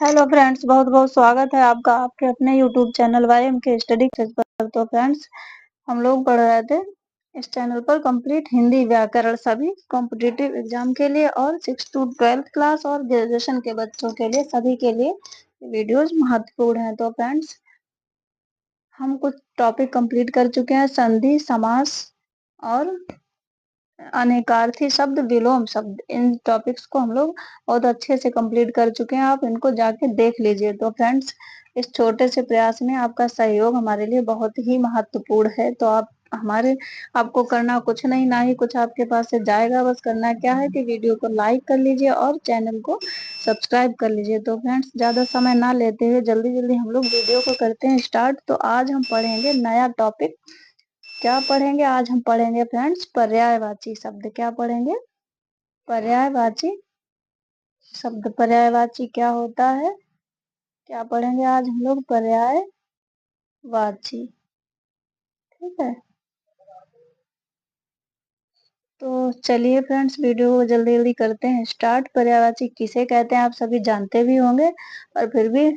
Hello friends, बहुत बहुत स्वागत है आपका आपके अपने यूट्यूब चैनल वाईएम के स्टडी पर। तो फ्रेंड्स, हम लोग पढ़ रहे थे इस चैनल पर कंप्लीट हिंदी व्याकरण सभी कॉम्पिटिटिव एग्जाम के लिए और 6 to 12 क्लास और ग्रेजुएशन के बच्चों के लिए सभी के लिए वीडियोस महत्वपूर्ण है। तो फ्रेंड्स, हम कुछ टॉपिक कंप्लीट कर चुके हैं। संधि, समास और अनेकार्थी शब्द, विलोम शब्द, इन टॉपिक्स को हम लोग बहुत अच्छे से कंप्लीट कर चुके हैं। आप इनको जाके देख लीजिए। तो फ्रेंड्स, इस छोटे से प्रयास में आपका सहयोग हमारे लिए बहुत ही महत्वपूर्ण है। तो आपको करना कुछ नहीं, ना ही कुछ आपके पास से जाएगा। बस करना क्या है कि वीडियो को लाइक कर लीजिए और चैनल को सब्सक्राइब कर लीजिए। तो फ्रेंड्स, ज्यादा समय ना लेते हुए जल्दी जल्दी हम लोग वीडियो को करते हैं स्टार्ट। तो आज हम पढ़ेंगे नया टॉपिक। क्या पढ़ेंगे आज? हम पढ़ेंगे फ्रेंड्स पर्यायवाची शब्द। क्या पढ़ेंगे? पर्यायवाची शब्द। पर्यायवाची क्या होता है? क्या पढ़ेंगे आज हम लोग? पर्यायवाची। ठीक है, तो चलिए फ्रेंड्स, वीडियो को जल्दी जल्दी करते हैं स्टार्ट। पर्यायवाची किसे कहते हैं आप सभी जानते भी होंगे, और फिर भी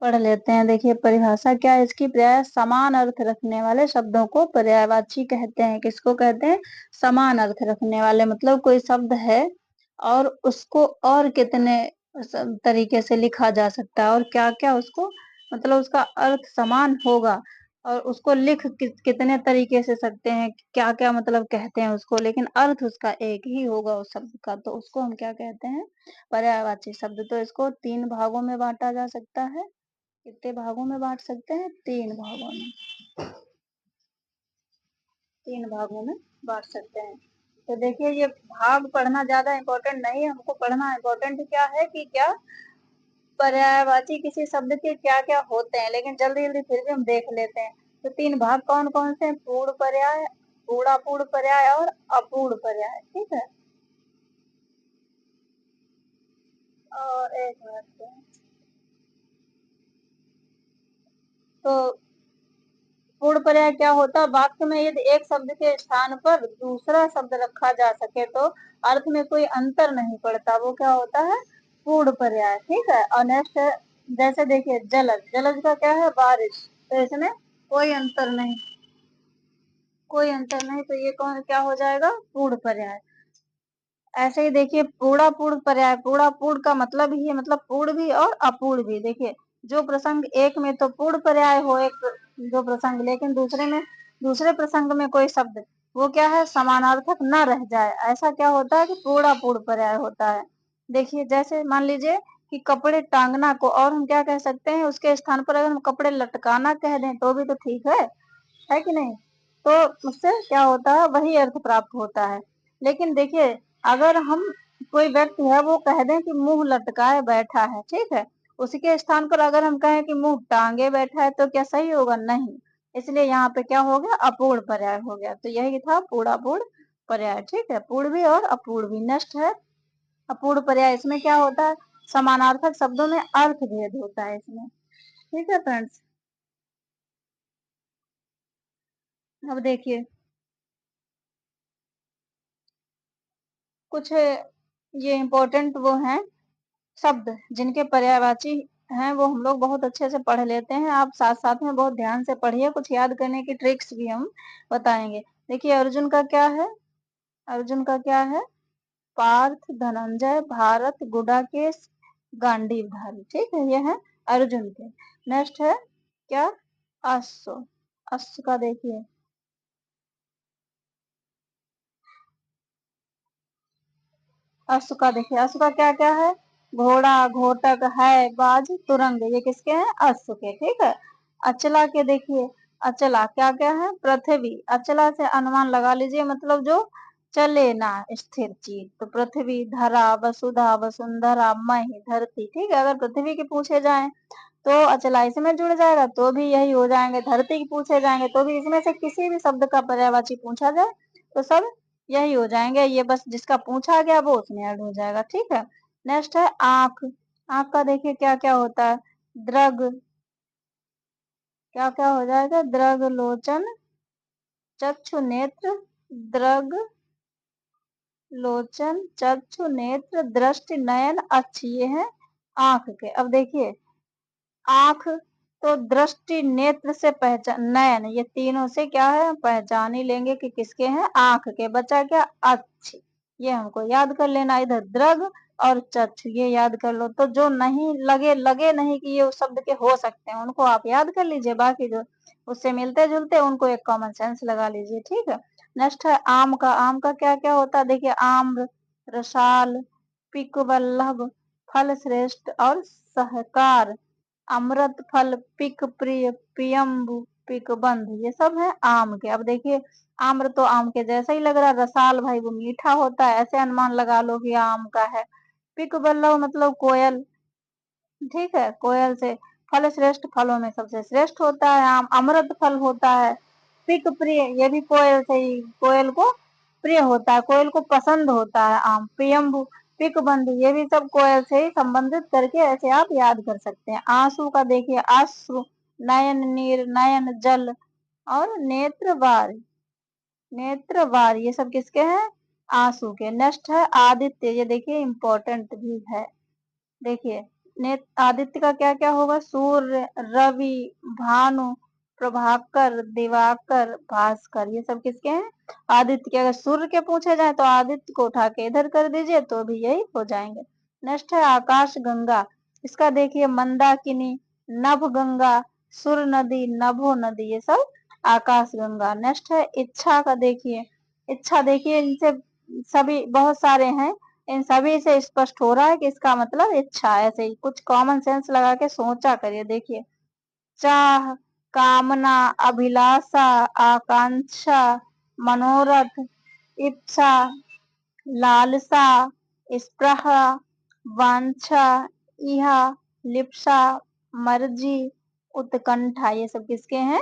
पढ़ लेते हैं। देखिए परिभाषा क्या है इसकी। प्राय समान अर्थ रखने वाले शब्दों को पर्यायवाची कहते हैं। किसको कहते हैं? समान अर्थ रखने वाले। मतलब कोई शब्द है और उसको और कितने तरीके से लिखा जा सकता है और क्या क्या उसको, मतलब उसका अर्थ समान होगा, और उसको लिख कितने तरीके से सकते हैं, क्या क्या मतलब कहते हैं उसको, लेकिन अर्थ उसका एक ही होगा उस शब्द का। तो उसको हम क्या कहते हैं? पर्यायवाची शब्द। तो इसको 3 भागों में बांटा जा सकता है। कितने भागों में बांट सकते हैं? 3 भागों में। 3 भागों में बांट सकते हैं। तो देखिए, ये भाग पढ़ना ज्यादा इम्पोर्टेंट नहीं है। हमको पढ़ना इम्पोर्टेंट क्या है कि क्या पर्यायवाची किसी शब्द के क्या क्या होते हैं। लेकिन जल्दी जल्दी फिर भी हम देख लेते हैं। तो 3 भाग कौन कौन से हैं? पूर्ण पर्याय, पूर्णापूर्ण पर्याय और अपूर्ण पर्याय। ठीक है, और एक मिनट। तो पूर्ण पर्याय क्या होता है? वाक्य में यदि एक शब्द के स्थान पर दूसरा शब्द रखा जा सके तो अर्थ में कोई अंतर नहीं पड़ता, वो क्या होता है? पूर्ण पर्याय। ठीक है, और नेक्स्ट है, जैसे देखिए जलज। जलज का क्या है? बारिश। तो इसमें कोई अंतर नहीं, कोई अंतर नहीं। तो ये कौन क्या हो जाएगा? पूर्ण पर्याय। ऐसे ही देखिए पूर्णापूर्ण पर्याय। पूर्णापूर्ण का मतलब ही है, मतलब पूर्ण भी और अपूर्ण भी। देखिए जो प्रसंग एक में तो पूर्ण पर्याय हो, एक जो प्रसंग, लेकिन दूसरे प्रसंग में कोई शब्द वो क्या है? समानार्थक न रह जाए, ऐसा क्या होता है कि पूर्णापूर्ण पर्याय होता है। देखिए जैसे मान लीजिए कि कपड़े टांगना को और हम क्या कह सकते हैं? उसके स्थान पर अगर हम कपड़े लटकाना कह दें तो भी तो ठीक है कि नहीं? तो उससे क्या होता है? वही अर्थ प्राप्त होता है। लेकिन देखिए, अगर हम कोई व्यक्ति है वो कह दें कि मुंह लटकाए बैठा है, ठीक है, उसके स्थान पर अगर हम कहें कि मुंह टांगे बैठा है, तो क्या सही होगा? नहीं। इसलिए यहाँ पे क्या हो गया? अपूर्ण पर्याय हो गया। तो यही था पूर्णापूर्ण पर्याय। ठीक है, पूर्ण भी और अपूर्ण भी। नेक्स्ट है अपूर्ण पर्याय। इसमें क्या होता है? समानार्थक शब्दों में अर्थ भेद होता है इसमें। ठीक है फ्रेंड्स, अब देखिए कुछ ये इम्पोर्टेंट वो हैं शब्द जिनके पर्यायवाची हैं, वो हम लोग बहुत अच्छे से पढ़ लेते हैं। आप साथ साथ में बहुत ध्यान से पढ़िए, कुछ याद करने की ट्रिक्स भी हम बताएंगे। देखिए अर्जुन का क्या है? अर्जुन का क्या है? पार्थ, धनंजय, भारत, गुडाकेश, गांडीवधारी। ठीक है, ये है अर्जुन के। नेक्स्ट है क्या? अश्व। अश्व का देखिए, अश्व का देखिए, अश्व का क्या क्या है? घोड़ा, घोटक, है, बाज, तुरंग। ये किसके हैं? अश्व के। ठीक है, अचला के देखिए, अचला क्या क्या है? पृथ्वी। अचला से अनुमान लगा लीजिए, मतलब जो चले ना, स्थिर चीज। तो पृथ्वी, धरा, वसुधा, वसुंधरा, मही, धरती। ठीक है, अगर पृथ्वी के पूछे जाए तो अचला इसमें जुड़ जाएगा, तो भी यही हो जाएंगे। धरती के पूछे जाएंगे तो भी, इसमें से किसी भी शब्द का पर्यायवाची पूछा जाए तो सब यही हो जाएंगे। ये बस जिसका पूछा गया वो उसमें ऐड हो जाएगा। ठीक है, नेक्स्ट है आंख। आंख का देखिए क्या क्या होता है? दृग। क्या क्या हो जाएगा? दृग, लोचन, चक्षु, नेत्र। दृग, लोचन, चक्षु, नेत्र, दृष्टि, नयन, अक्ष। ये है आंख के। अब देखिए आंख तो दृष्टि, नेत्र से पहचान, नयन, ये तीनों से क्या है पहचान ही लेंगे कि किसके हैं, आंख के। बचा क्या, अच्छी, ये हमको याद कर लेना। इधर दृग और चक्षु ये याद कर लो। तो जो नहीं लगे लगे नहीं कि ये उस शब्द के हो सकते हैं उनको आप याद कर लीजिए, बाकी जो उससे मिलते जुलते उनको एक कॉमन सेंस लगा लीजिए। ठीक है। नेक्स्ट है आम का। आम का क्या क्या होता है देखिए, आम्र, रसाल, पिकवल्लभ, फल श्रेष्ठ और सहकार, अमृत फल, पिक प्रिय, पियम्बु, पिक बंध, ये सब है आम के। अब देखिए आम्र तो आम के जैसा ही लग रहा है, रसाल भाई वो मीठा होता है, ऐसे अनुमान लगा लो कि आम का है। पिक बल्लव मतलब कोयल, ठीक है, कोयल से। फल श्रेष्ठ, फलों में सबसे श्रेष्ठ होता है आम। अमृत फल होता है। पिक प्रिय, ये भी कोयल से ही, कोयल को प्रिय होता है, कोयल को पसंद होता है आम। प्रियम्बु, पिक बंधु, ये भी सब कोयल से ही संबंधित करके ऐसे आप याद कर सकते हैं। आंसू का देखिए, आश्रु, नयन नीर, नयन जल और नेत्र बार, नेत्र बार, ये सब किसके हैं, आंसू के। नेक्स्ट है आदित्य, ये देखिए इंपॉर्टेंट भी है। देखिए आदित्य का क्या क्या होगा, सूर्य, रवि, भानु, प्रभाकर, दिवाकर, भास्कर, ये सब किसके हैं, आदित्य के। अगर सूर्य के पूछे जाए तो आदित्य को उठा के इधर कर दीजिए तो भी यही हो जाएंगे। नेक्स्ट है आकाश गंगा। इसका देखिए मंदाकिनी, नभ गंगा, सुर नदी, नभो नदी, ये सब आकाश गंगा। नेक्स्ट है इच्छा का। देखिए इच्छा, देखिए इनसे सभी बहुत सारे हैं, इन सभी से स्पष्ट हो रहा है कि इसका मतलब इच्छा। ऐसे ही कुछ कॉमन सेंस लगा के सोचा करिए। देखिए चाह, कामना, अभिलाषा, आकांक्षा, मनोरथ, इच्छा, लालसा, स्पृहा, वांछा, इहा, लिप्सा, मर्जी, उत्कंठा, ये सब किसके हैं,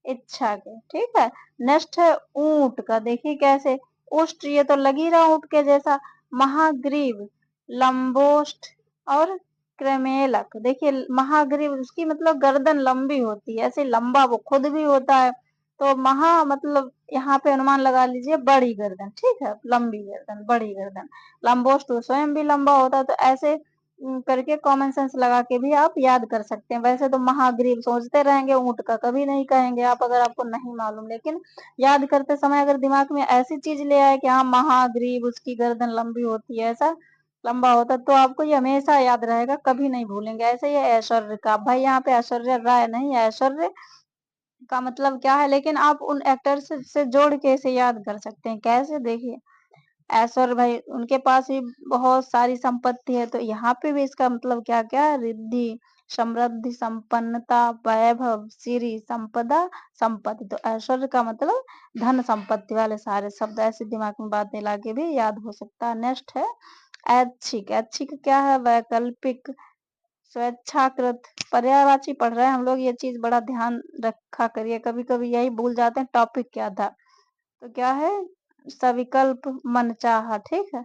इच्छा के। ठीक है। नेक्स्ट है ऊंट का। देखिए कैसे, उष्ट, ये तो लग ही रहा ऊंट के जैसा। महाग्रीव, लंबोष्ठ और क्रमेलक। देखिए महाग्रीव, उसकी मतलब गर्दन लंबी होती है, ऐसे लंबा वो खुद भी होता है। तो महा मतलब यहाँ पे अनुमान लगा लीजिए बड़ी गर्दन, ठीक है, लंबी गर्दन, बड़ी गर्दन। लंबोष्ठ तो स्वयं भी लंबा होता है। तो ऐसे करके कॉमन सेंस लगा के भी आप याद कर सकते हैं। वैसे तो महाग्रीव सोचते रहेंगे, ऊंट का कभी नहीं कहेंगे आप, अगर आपको नहीं मालूम। लेकिन याद करते समय अगर दिमाग में ऐसी चीज ले आए कि हाँ महाग्रीव, उसकी गर्दन लंबी होती है, ऐसा लंबा होता है, तो आपको ये हमेशा याद रहेगा, कभी नहीं भूलेंगे। ऐसे ही ऐश्वर्य का, भाई यहाँ पे ऐश्वर्य राय नहीं, ऐश्वर्य का मतलब क्या है, लेकिन आप उन एक्टर्स से जोड़ के इसे याद कर सकते हैं। कैसे, देखिए ऐश्वर्य भाई उनके पास भी बहुत सारी संपत्ति है, तो यहाँ पे भी इसका मतलब क्या क्या है, रिद्धि, समृद्धि, संपन्नता, वैभव, सिरि, संपदा, संपत्ति। तो ऐश्वर्य का मतलब धन संपत्ति वाले सारे शब्द, ऐसे दिमाग में बात मिला के भी याद हो सकता है। नेक्स्ट है ऐच्छिक। ऐच्छिक क्या है, वैकल्पिक, स्वेच्छाकृत, पर्यायवाची पढ़ रहे हैं हम लोग, ये चीज बड़ा ध्यान रखा करिए, कभी कभी यही भूल जाते हैं टॉपिक क्या था। तो क्या है, सविकल्प, मनचाहा। ठीक है।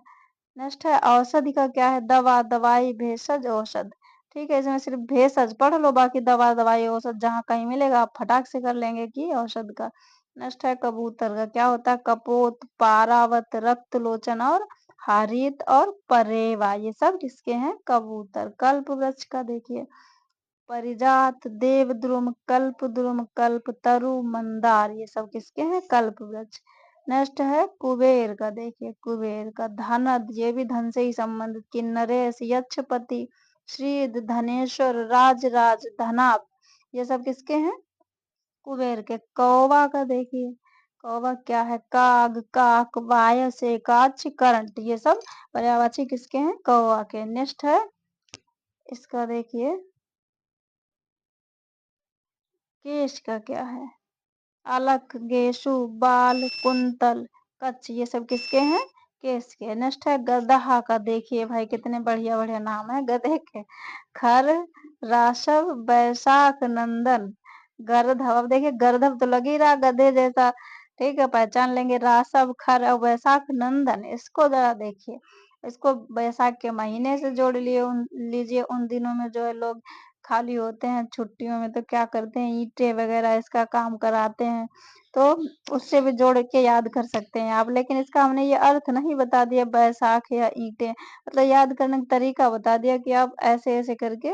नेक्स्ट है औषधि का। क्या है, दवा, दवाई, भेषज, औषध। ठीक है, इसमें सिर्फ भेषज पढ़ लो, बाकी दवा, दवाई, औषध जहाँ कहीं मिलेगा आप फटाक से कर लेंगे कि औषध का। नेक्स्ट है कबूतर का। क्या होता है, कपोत, पारावत, रक्त लोचन और हारित और परेवा, ये सब किसके हैं, कबूतर। कल्प वृक्ष का देखिए, परिजात, देवद्रुम, कल्पद्रुम, कल्पतरु, मंदार, ये सब किसके हैं, कल्प वृक्ष। नेक्स्ट है कुबेर का। देखिए कुबेर का, धनद, ये भी धन से ही संबंधित। किन्नरेश, यक्षपति, श्रीध, धनेश्वर, राजराज, धनाप, ये सब किसके हैं, कुबेर के। कौवा का देखिए, कौवा क्या है, काग, काक, वायस, एकाक्ष, करंट, ये सब पर्यायवाची किसके हैं, कौवा के। नेक्स्ट है इसका देखिए केश का। क्या है, अलख, गेशु, बाल, कुंतल, कच्छ, ये सब किसके हैं, केश के। नेक्स्ट है गदहा का। देखिए भाई कितने बढ़िया बढ़िया नाम है गधे के। खर, राशव, बैसाख, नंदन, गर्दभ। अब देखिए गर्दभ तो लग ही रहा गधे जैसा, ठीक है, पहचान लेंगे। राशव, खर और बैसाख, नंदन, इसको जरा देखिए, इसको बैसाख के महीने से जोड़ लिए लीजिए, उन दिनों में जो है लोग खाली होते हैं छुट्टियों में तो क्या करते हैं, ईंटें वगैरह इसका काम कराते हैं, तो उससे भी जोड़ के याद कर सकते हैं आप। लेकिन इसका हमने ये अर्थ नहीं बता दिया बैसाख या ईंटें, मतलब याद करने का तरीका बता दिया कि आप ऐसे-ऐसे करके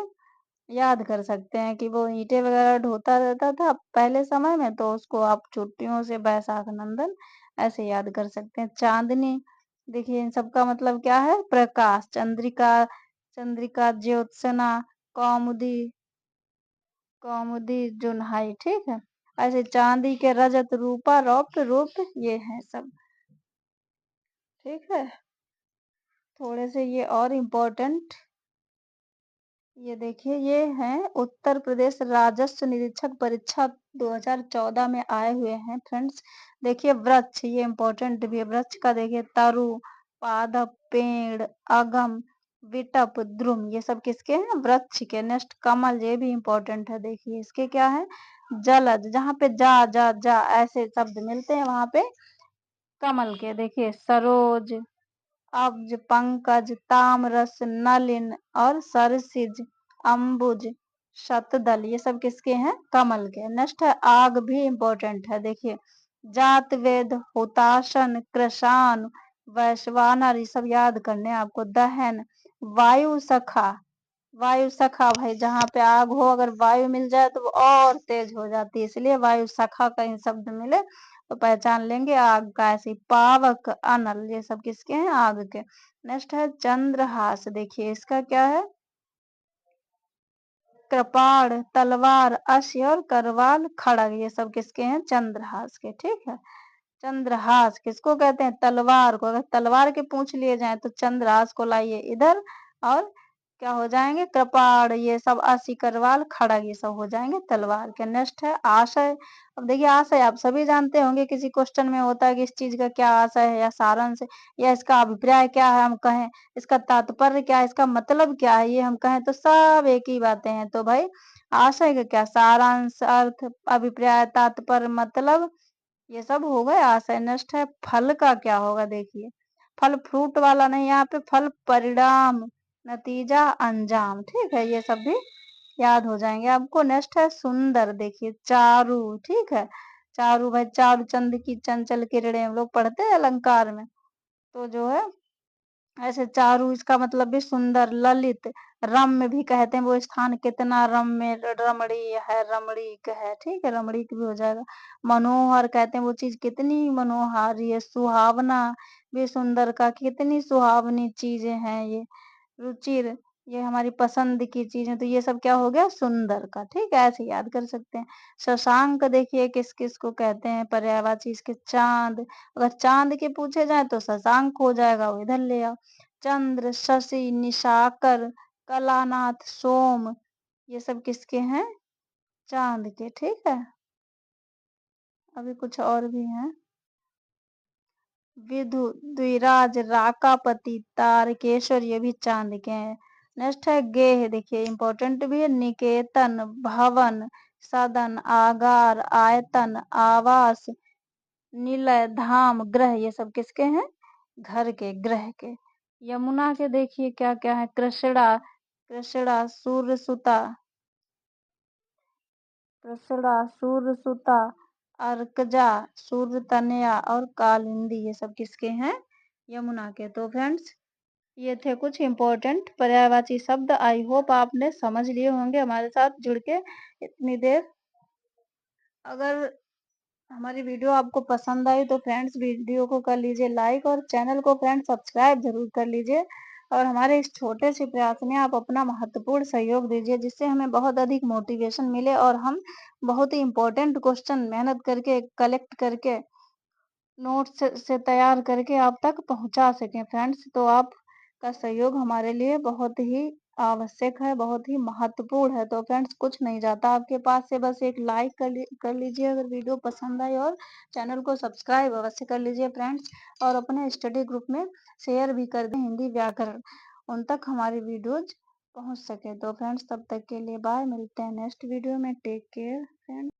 याद कर सकते हैं कि वो ईंटें वगैरह ढोता रहता था पहले समय में, तो उसको आप छुट्टियों से बैसाख नंदन ऐसे याद कर सकते हैं। चाँदनी, देखिए इन सब का मतलब क्या है? प्रकाश। चंद्रिका, चंद्रिका ज्योत्सना, कौमुदी, कौमुदी जुनहाई, ठीक है? ऐसे चांदी के रजत, रूपा, रौप्य, रूप, ये हैं सब, ठीक है? थोड़े से ये और इम्पोर्टेंट, ये देखिए ये हैं उत्तर प्रदेश राजस्व निरीक्षक परीक्षा 2014 में आए हुए हैं फ्रेंड्स। देखिए वृक्ष, ये इम्पोर्टेंट भी है। वृक्ष का देखिए तरु, पादप, पेड़, अगम, विटप, द्रुम, ये सब किसके हैं? वृक्ष के। नेक्स्ट कमल, ये भी इम्पोर्टेंट है। देखिए इसके क्या है? जलज, जहाँ पे जा ऐसे शब्द मिलते हैं वहां पे कमल के। देखिए सरोज, अब्ज, पंकज, तामरस, नलिन और सरसिज, अम्बुज, शतदल, ये सब किसके हैं? कमल के। नेक्स्ट है आग, भी इम्पोर्टेंट है। देखिए जात वेद, हुताशन, कृषाण, वैश्वानर, ये सब याद करने हैं आपको। दहन, वायु सखा, वायु सखा भाई जहाँ पे आग हो अगर वायु मिल जाए तो वो और तेज हो जाती है, इसलिए वायु सखा कहीं शब्द मिले तो पहचान लेंगे आग का। ऐसे पावक, अनल, ये सब किसके हैं? आग के। नेक्स्ट है चंद्रहास, देखिए इसका क्या है? कृपाण, तलवार, अश्य और करवाल, खड़ग, ये सब किसके हैं? चंद्रहास के, ठीक है? चंद्रहास किसको कहते हैं? तलवार को। अगर तलवार के पूछ लिए जाए तो चंद्रहास को लाइए इधर, और क्या हो जाएंगे? कृपाण, ये सब असी, करवाल, खड़ग, ये सब हो जाएंगे तलवार के। नेक्स्ट है आशय। अब देखिए आशय आप सभी जानते होंगे, किसी क्वेश्चन में होता है कि इस चीज का क्या आशय है या सारांश है या इसका अभिप्राय क्या है, हम कहें इसका तात्पर्य क्या है, इसका मतलब क्या है, ये हम कहें तो सब एक ही बातें हैं। तो भाई आशय का क्या? सारांश, अर्थ, अभिप्राय, तात्पर्य, मतलब, ये सब हो गए आशय। नेक्स्ट है फल का क्या होगा? देखिए फल फ्रूट वाला नहीं, यहाँ पे फल परिणाम, नतीजा, अंजाम, ठीक है? ये सब भी याद हो जाएंगे आपको। नेक्स्ट है सुंदर, देखिए चारु, ठीक है? चारु भाई, चारु चंद की चंचल किरणें, हम लोग पढ़ते हैं अलंकार में, तो जो है ऐसे चारु, इसका मतलब भी सुंदर। ललित, रम्य भी कहते हैं, वो स्थान कितना रम्य, रमणीय है, रमणीक है, ठीक है? रमणीक भी हो जाएगा। मनोहर कहते हैं वो चीज कितनी मनोहारी है। सुहावना भी सुंदर का, कितनी सुहावनी चीजें हैं ये। रुचिर, ये हमारी पसंद की चीज है, तो ये सब क्या हो गया? सुंदर का, ठीक है? ऐसे याद कर सकते हैं। शशांक, देखिए किस किस को कहते हैं? पर्यायवाची इसके चांद, अगर चांद के पूछे जाए तो शशांक हो जाएगा, वो इधर ले आओ। चंद्र, शशि, निशाकर, कलानाथ, सोम, ये सब किसके हैं? चांद के, ठीक है? अभी कुछ और भी हैं। विधु, द्विराज, राकापति, तारकेश्वर, ये भी चांद के हैं। नेक्स्ट है गेह, देखिए इंपॉर्टेंट भी है। निकेतन, भवन, सदन, आगार, आयतन, आवास, निलय, धाम, ग्रह, ये सब किसके हैं? घर के, ग्रह के। यमुना के देखिए क्या क्या है? कृष्णा, कृष्णा, सूर्यसुता, कृष्णा, सूर्यसुता, अर्कजा, सूर्यतनया और कालिंदी, ये सब किसके हैं? यमुना के। तो फ्रेंड्स ये थे कुछ इम्पोर्टेंट पर्यायवाची शब्द। आई होप आपने समझ लिए होंगे हमारे साथ जुड़ के इतनी देर। अगर हमारी वीडियो आपको पसंद आई तो फ्रेंड्स वीडियो को कर लीजिए लाइक, और चैनल को फ्रेंड्स सब्सक्राइब जरूर कर लीजिए, और हमारे इस छोटे से प्रयास में आप अपना महत्वपूर्ण सहयोग दीजिए, जिससे हमें बहुत अधिक मोटिवेशन मिले और हम बहुत ही इम्पोर्टेंट क्वेश्चन मेहनत करके कलेक्ट करके नोट्स से तैयार करके आप तक पहुंचा सकें फ्रेंड्स। तो आपका सहयोग हमारे लिए बहुत ही आवश्यक है, बहुत ही महत्वपूर्ण है। तो फ्रेंड्स कुछ नहीं जाता आपके पास से, बस एक लाइक कर लीजिए अगर वीडियो पसंद आई, और चैनल को सब्सक्राइब अवश्य कर लीजिए फ्रेंड्स, और अपने स्टडी ग्रुप में शेयर भी कर दें हिंदी व्याकरण, उन तक हमारी वीडियोज पहुंच सके। तो फ्रेंड्स तब तक के लिए बाय, मिलते हैं नेक्स्ट वीडियो में। Take care friends.